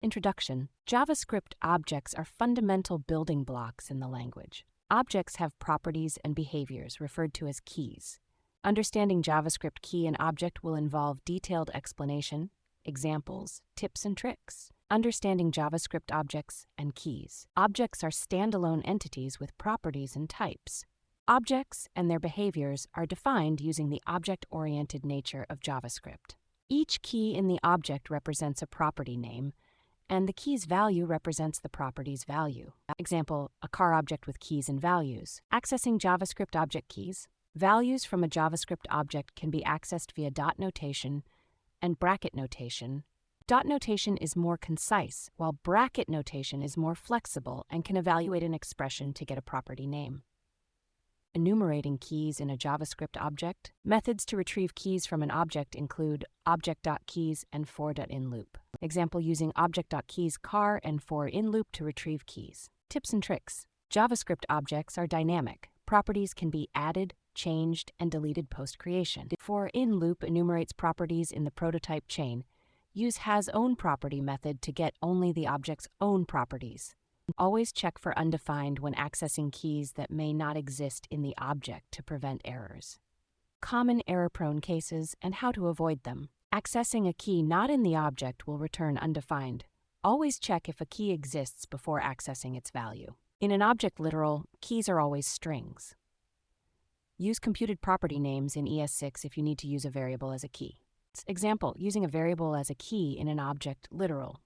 Introduction. JavaScript objects are fundamental building blocks in the language. Objects have properties and behaviors referred to as keys. Understanding JavaScript key in object will involve detailed explanation, examples, tips and tricks. Understanding JavaScript objects and keys. Objects are standalone entities with properties and types. Objects and their behaviors are defined using the object-oriented nature of JavaScript. Each key in the object represents a property name, and the key's value represents the property's value. Example, a car object with keys and values. Accessing JavaScript object keys. Values from a JavaScript object can be accessed via dot notation and bracket notation. Dot notation is more concise, while bracket notation is more flexible and can evaluate an expression to get a property name. Enumerating keys in a JavaScript object. Methods to retrieve keys from an object include object.keys and for.inloop. Example, using object.keys car and forinloop to retrieve keys. Tips and tricks. JavaScript objects are dynamic. Properties can be added, changed, and deleted post-creation. Forinloop enumerates properties in the prototype chain. Use hasOwnProperty method to get only the object's own properties. Always check for undefined when accessing keys that may not exist in the object to prevent errors. Common error-prone cases and how to avoid them. Accessing a key not in the object will return undefined. Always check if a key exists before accessing its value. In an object literal, keys are always strings. Use computed property names in ES6 if you need to use a variable as a key. Example, using a variable as a key in an object literal.